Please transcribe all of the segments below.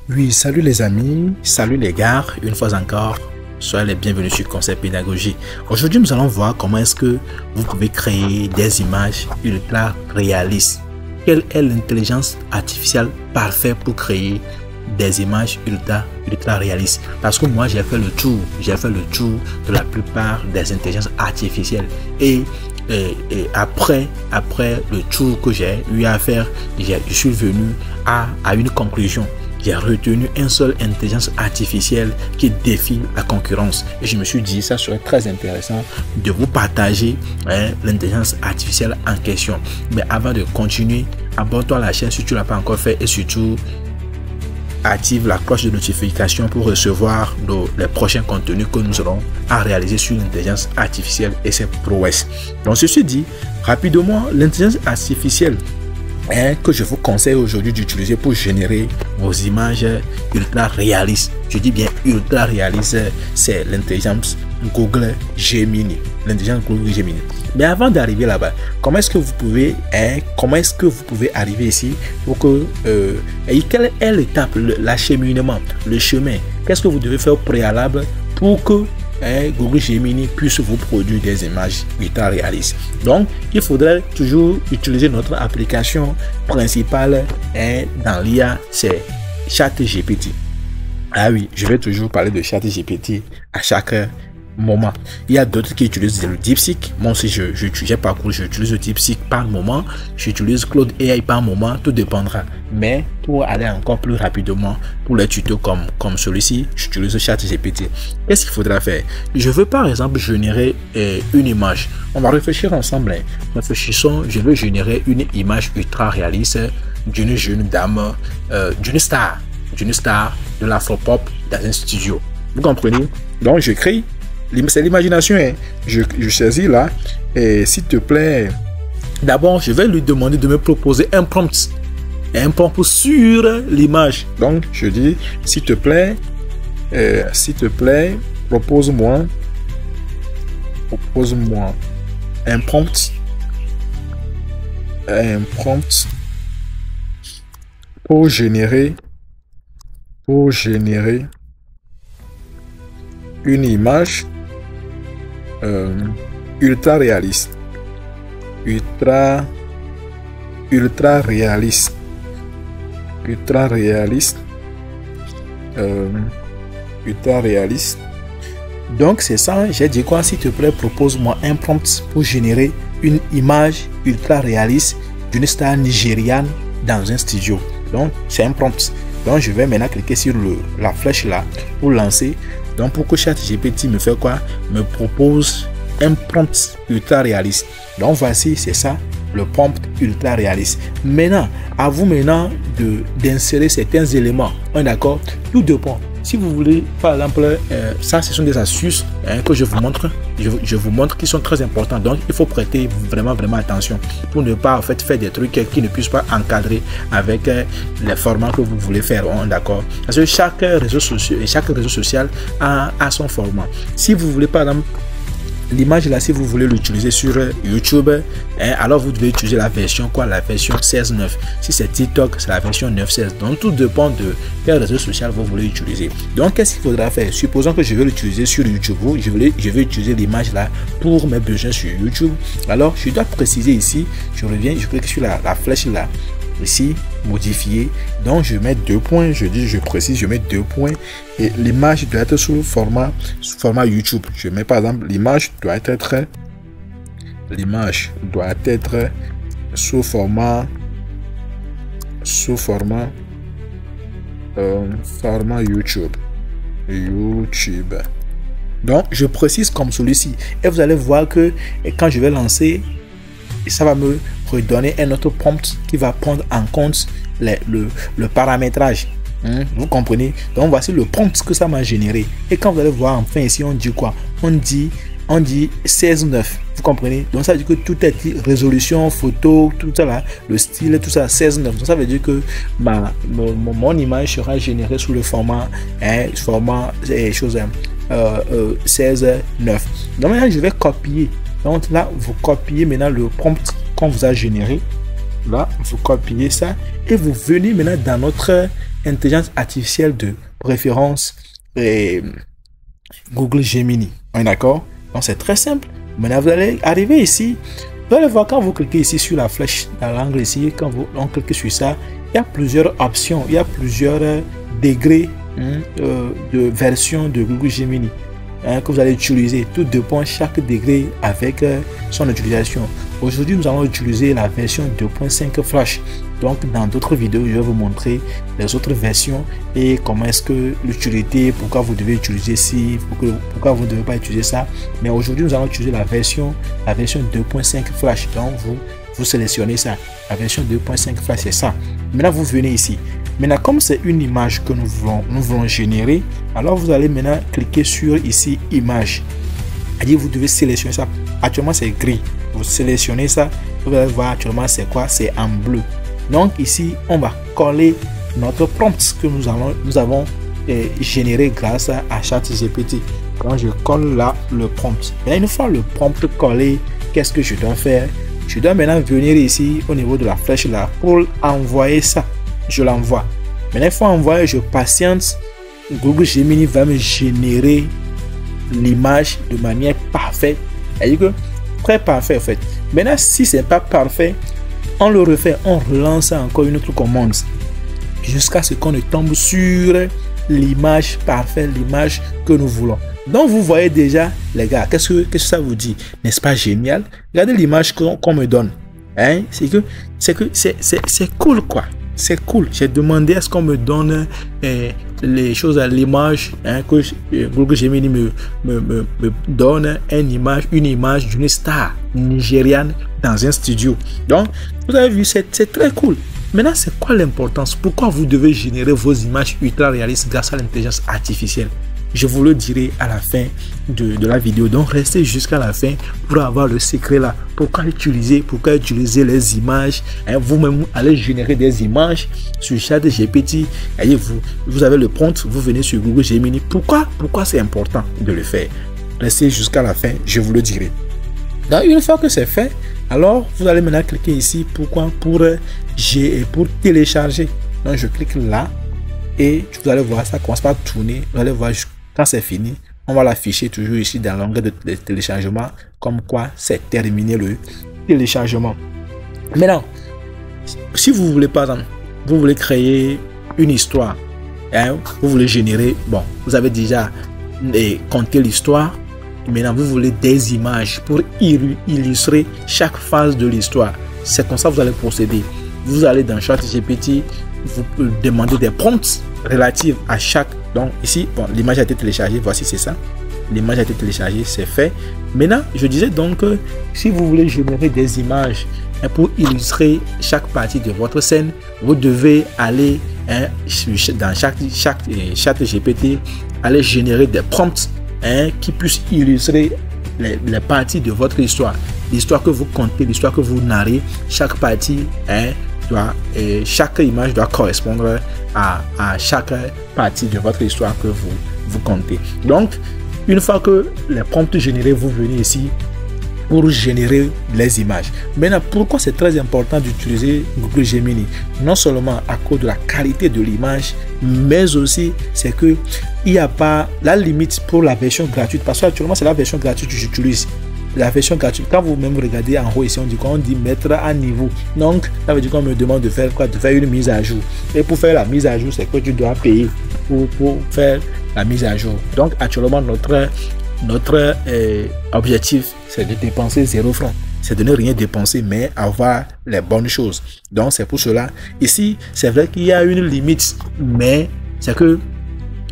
Oui, salut les amis, salut les gars, une fois encore, soyez les bienvenus sur Concept Pédagogie. Aujourd'hui, nous allons voir comment est-ce que vous pouvez créer des images ultra réalistes. Quelle est l'intelligence artificielle parfaite pour créer des images ultra réalistes? Parce que moi, j'ai fait le tour de la plupart des intelligences artificielles et après le tour que j'ai eu à faire, je suis venu à une conclusion. J'ai retenu une seule intelligence artificielle qui défie la concurrence. Et je me suis dit, ça serait très intéressant de vous partager l'intelligence artificielle en question. Mais avant de continuer, abonne-toi à la chaîne si tu ne l'as pas encore fait et surtout, active la cloche de notification pour recevoir les prochains contenus que nous aurons à réaliser sur l'intelligence artificielle et ses prouesses. Donc, ceci dit, rapidement, l'intelligence artificielle que je vous conseille aujourd'hui d'utiliser pour générer vos images ultra réalistes. Je dis bien ultra réalistes, c'est l'intelligence Google Gemini. L'intelligence Google Gemini. Mais avant d'arriver là-bas, comment est-ce que vous pouvez arriver ici pour que quelle est l'étape, l'acheminement, le chemin? Qu'est-ce que vous devez faire au préalable pour que Google Gemini puisse vous produire des images ultra réalistes? Donc, il faudrait toujours utiliser notre application principale dans l'IA, c'est ChatGPT. Ah oui, je vais toujours parler de ChatGPT à chaque moment. Il y a d'autres qui utilisent le DeepSeek. Moi aussi, j'utilise le DeepSeek par moment. J'utilise Claude AI par moment. Tout dépendra. Mais pour aller encore plus rapidement, pour les tutos comme celui-ci, j'utilise ChatGPT. Qu'est-ce qu'il faudra faire? Je veux par exemple générer une image. On va réfléchir ensemble. Réfléchissons. Je veux générer une image ultra réaliste d'une jeune dame, d'une star de l'afropop dans un studio. Vous comprenez? Donc, je crée. C'est l'imagination. Je saisis là. Et s'il te plaît, d'abord, je vais lui demander de me proposer un prompt. Un prompt sur l'image. Donc, je dis, s'il te plaît, propose-moi un prompt pour générer une image ultra réaliste. Donc c'est ça, j'ai dit quoi? S'il te plaît, propose-moi un prompt pour générer une image ultra réaliste d'une star nigériane dans un studio. Donc c'est un prompt. Donc je vais maintenant cliquer sur la flèche là pour lancer. Donc pour que ChatGPT me fait quoi? Me propose un prompt ultra réaliste. Donc voici, c'est ça, le prompt ultra réaliste. Maintenant, à vous maintenant d'insérer certains éléments. On est d'accord? Tout dépend. Si vous voulez, par exemple, ça, ce sont des astuces que je vous montre. Je vous montre qui sont très importants. Donc, il faut prêter vraiment attention pour ne pas en fait faire des trucs qui ne puissent pas encadrer avec les formats que vous voulez faire. D'accord? Parce que chaque réseau social a son format. Si vous voulez, par exemple, l'image là, si vous voulez l'utiliser sur YouTube, alors vous devez utiliser la version 16.9. Si c'est TikTok, c'est la version 9.16. Donc tout dépend de quel réseau social vous voulez utiliser. Donc qu'est-ce qu'il faudra faire? Supposons que je vais l'utiliser sur YouTube. Je vais utiliser l'image là pour mes besoins sur YouTube. Alors je dois préciser ici, je reviens, je clique sur la flèche là. Ici, modifier. Donc je mets 2 points, je précise, je mets 2 points et l'image doit être sous format YouTube. Je mets par exemple l'image doit être sous format YouTube. Donc je précise comme celui-ci et vous allez voir que quand je vais lancer, ça va me redonner un autre prompt qui va prendre en compte le paramétrage. Vous comprenez? Donc voici le prompt que ça m'a généré. Et quand vous allez voir enfin ici, on dit quoi? On dit 16.9. Vous comprenez? Donc ça veut dire que tout est dit, résolution, photo, tout ça là, le style, tout ça 16.9. Donc ça veut dire que mon image sera générée sous le format 16.9. Donc maintenant je vais copier. Donc là, vous copiez maintenant le prompt qu'on vous a généré. Là, vous copiez ça et vous venez maintenant dans notre intelligence artificielle de préférence Google Gemini. On est d'accord? Donc, c'est très simple. Maintenant, vous allez arriver ici. Vous allez voir quand vous cliquez ici sur la flèche dans l'angle ici, quand on clique sur ça, il y a plusieurs options, il y a plusieurs degrés de version de Google Gemini que vous allez utiliser. Tout dépend chaque degré avec son utilisation. Aujourd'hui, nous allons utiliser la version 2.5 Flash. Donc, dans d'autres vidéos, je vais vous montrer les autres versions et comment est-ce que l'utilité, pourquoi vous devez utiliser ci, pourquoi vous ne devez pas utiliser ça. Mais aujourd'hui, nous allons utiliser la version 2.5 Flash. Donc, vous sélectionnez ça. La version 2.5 Flash, c'est ça. Maintenant, vous venez ici. Maintenant, comme c'est une image que nous voulons générer, alors vous allez maintenant cliquer sur ici, image. C'est-à-dire, vous devez sélectionner ça. Actuellement, c'est gris. Vous sélectionnez ça. Vous allez voir actuellement, c'est quoi? C'est en bleu. Donc, ici, on va coller notre prompt que nous avons généré grâce à ChatGPT. Quand je colle là le prompt. Et une fois le prompt collé, qu'est-ce que je dois faire? Je dois maintenant venir ici au niveau de la flèche là pour envoyer ça. Je l'envoie. Maintenant, il faut envoyer, je patiente. Google Gemini va me générer l'image de manière parfaite. C'est-à-dire que très parfait en fait. Maintenant, si c'est pas parfait, on le refait, on relance encore une autre commande jusqu'à ce qu'on ne tombe sur l'image parfaite, l'image que nous voulons. Donc, vous voyez déjà, les gars, qu'est-ce que ça vous dit? N'est-ce pas génial? Regardez l'image qu'on me donne. Hein? C'est cool, quoi. C'est cool. J'ai demandé à ce qu'on me donne les choses à l'image, que Google Gemini me donne une image d'une star nigériane dans un studio. Donc, vous avez vu, c'est très cool. Maintenant, c'est quoi l'importance? Pourquoi vous devez générer vos images ultra réalistes grâce à l'intelligence artificielle? Je vous le dirai à la fin de la vidéo. Donc, restez jusqu'à la fin pour avoir le secret là. Pourquoi utiliser les images? Vous-même, allez générer des images sur ChatGPT. Vous avez le prompt, vous venez sur Google Gemini. Pourquoi c'est important de le faire? Restez jusqu'à la fin, je vous le dirai. Donc, une fois que c'est fait, alors vous allez maintenant cliquer ici. Pourquoi? Pour télécharger. Donc, je clique là et vous allez voir, ça commence par tourner. Vous allez voir quand c'est fini. On va l'afficher toujours ici dans l'onglet de téléchargement, comme quoi c'est terminé le téléchargement. Maintenant, si vous voulez, par exemple, vous voulez créer une histoire, vous voulez générer, bon, vous avez déjà compté l'histoire. Maintenant, vous voulez des images pour illustrer chaque phase de l'histoire. C'est comme ça que vous allez procéder. Vous allez dans ChatGPT, vous demandez des prompts relatifs à chaque. Donc ici, bon, l'image a été téléchargée. Voici, c'est ça. L'image a été téléchargée, c'est fait. Maintenant, je disais donc que si vous voulez générer des images pour illustrer chaque partie de votre scène, vous devez aller dans chaque GPT, aller générer des prompts qui puissent illustrer les parties de votre histoire. L'histoire que vous contez, l'histoire que vous narrez, chaque partie chaque image doit correspondre à chaque partie de votre histoire que vous comptez. Donc, une fois que les prompts générés, vous venez ici pour générer les images. Maintenant, pourquoi c'est très important d'utiliser Google Gemini? Non seulement à cause de la qualité de l'image, mais aussi c'est que il n'y a pas la limite pour la version gratuite, parce que actuellement c'est la version gratuite que j'utilise. La version gratuite, quand vous-même regardez en haut ici, on dit mettre à niveau. Donc, ça veut dire qu'on me demande de faire quoi? De faire une mise à jour. Et pour faire la mise à jour, c'est que tu dois payer pour faire la mise à jour. Donc, actuellement, notre objectif, c'est de dépenser 0 francs. C'est de ne rien dépenser, mais avoir les bonnes choses. Donc, c'est pour cela. Ici, c'est vrai qu'il y a une limite, mais c'est que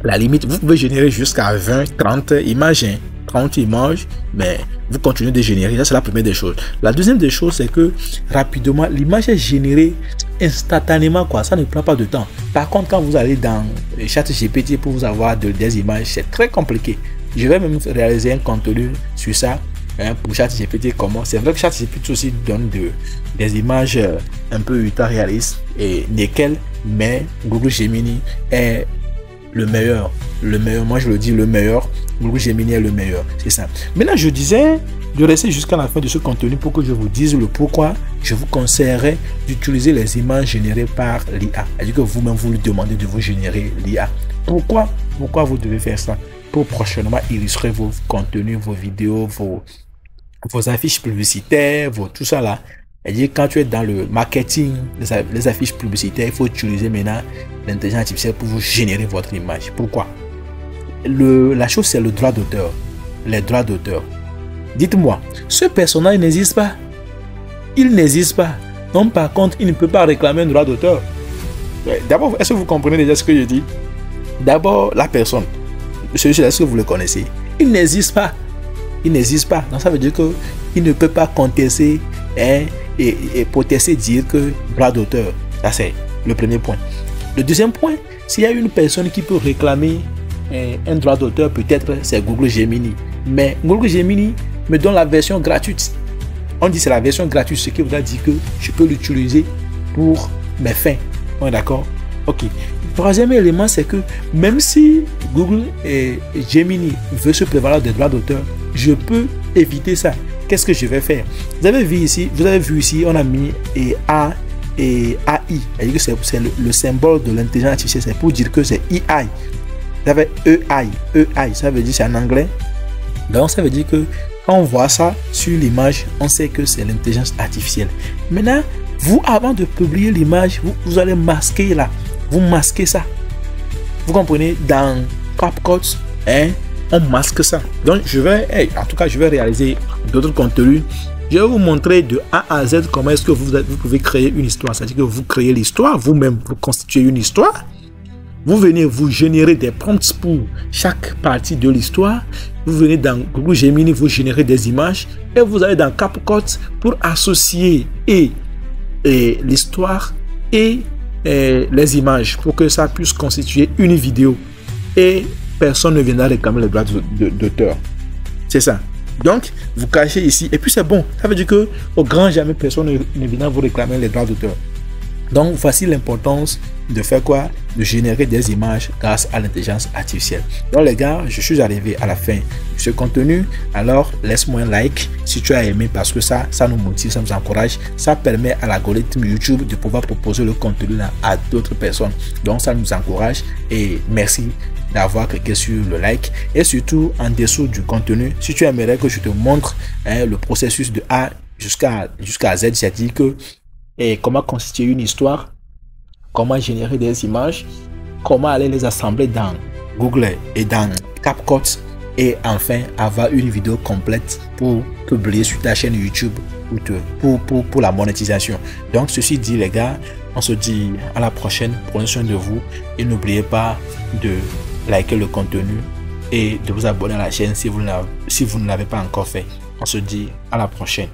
la limite, vous pouvez générer jusqu'à 20, 30 images. 30 images, mais vous continuez de générer. Ça, c'est la première des choses. La deuxième des choses, c'est que rapidement, l'image est générée instantanément, quoi. Ça ne prend pas de temps. Par contre, quand vous allez dans ChatGPT pour vous avoir des images, c'est très compliqué. Je vais même réaliser un contenu sur ça pour ChatGPT. Comment? C'est vrai que ChatGPT aussi donne des images un peu ultra réalistes et nickel, mais Google Gemini est le meilleur. Moi, je le dis, le meilleur. Google Gemini est le meilleur. C'est ça. Maintenant, je disais, de rester jusqu'à la fin de ce contenu pour que je vous dise le pourquoi je vous conseillerais d'utiliser les images générées par l'IA. C'est-à-dire que vous-même, vous lui demandez de vous générer l'IA. Pourquoi vous devez faire ça? Pour prochainement illustrer vos contenus, vos vidéos, vos affiches publicitaires, tout ça là. C'est-à-dire quand tu es dans le marketing, les affiches publicitaires, il faut utiliser maintenant l'intelligence artificielle pour vous générer votre image. Pourquoi? La chose, c'est le droit d'auteur. Les droits d'auteur. Dites-moi, ce personnage n'existe pas. Il n'existe pas. Donc, par contre, il ne peut pas réclamer un droit d'auteur. D'abord, est-ce que vous comprenez déjà ce que je dis? D'abord, la personne. Celui-là, est-ce que vous le connaissez? Il n'existe pas. Il n'existe pas. Donc, ça veut dire qu'il ne peut pas contester et protester, dire que droit d'auteur. Ça, c'est le premier point. Le deuxième point, s'il y a une personne qui peut réclamer un droit d'auteur, peut-être c'est Google Gemini. Mais Google Gemini me donne la version gratuite. On dit c'est la version gratuite, ce qui voudrait dire que je peux l'utiliser pour mes fins. On est d'accord? Ok. Le troisième élément, c'est que même si Google et Gemini veut se prévaloir des droits d'auteur, je peux éviter ça. Qu'est-ce que je vais faire? Vous avez vu ici, on a mis A et AI. C'est le symbole de l'intelligence artificielle. C'est pour dire que c'est AI. Vous avez EI, ça veut dire c'est en anglais. Donc ça veut dire que quand on voit ça sur l'image, on sait que c'est l'intelligence artificielle. Maintenant, vous, avant de publier l'image, vous allez masquer là. Vous masquez ça. Vous comprenez? Dans CapCut, on masque ça. Donc je vais réaliser d'autres contenus. Je vais vous montrer de A à Z comment est-ce que vous pouvez créer une histoire. C'est-à-dire que vous créez l'histoire, vous-même, vous constituez une histoire. Vous venez vous générer des prompts pour chaque partie de l'histoire. Vous venez dans Google Gemini, vous générez des images. Et vous allez dans CapCut pour associer l'histoire et les images pour que ça puisse constituer une vidéo. Et personne ne viendra réclamer les droits d'auteur. C'est ça. Donc, vous cachez ici. Et puis c'est bon. Ça veut dire que au grand jamais, personne ne viendra vous réclamer les droits d'auteur. Donc, voici l'importance de faire quoi? De générer des images grâce à l'intelligence artificielle. Donc, les gars, je suis arrivé à la fin de ce contenu. Alors, laisse-moi un like si tu as aimé parce que ça nous motive, ça nous encourage. Ça permet à l'algorithme YouTube de pouvoir proposer le contenu là à d'autres personnes. Donc, ça nous encourage et merci d'avoir cliqué sur le like. Et surtout, en dessous du contenu, si tu aimerais que je te montre le processus de A jusqu'à Z, c'est-à-dire que et comment constituer une histoire, comment générer des images, comment aller les assembler dans Google et dans CapCut et enfin avoir une vidéo complète pour publier sur ta chaîne YouTube pour la monétisation. Donc ceci dit les gars, on se dit à la prochaine, prenez soin de vous et n'oubliez pas de liker le contenu et de vous abonner à la chaîne si vous ne l'avez pas encore fait. On se dit à la prochaine.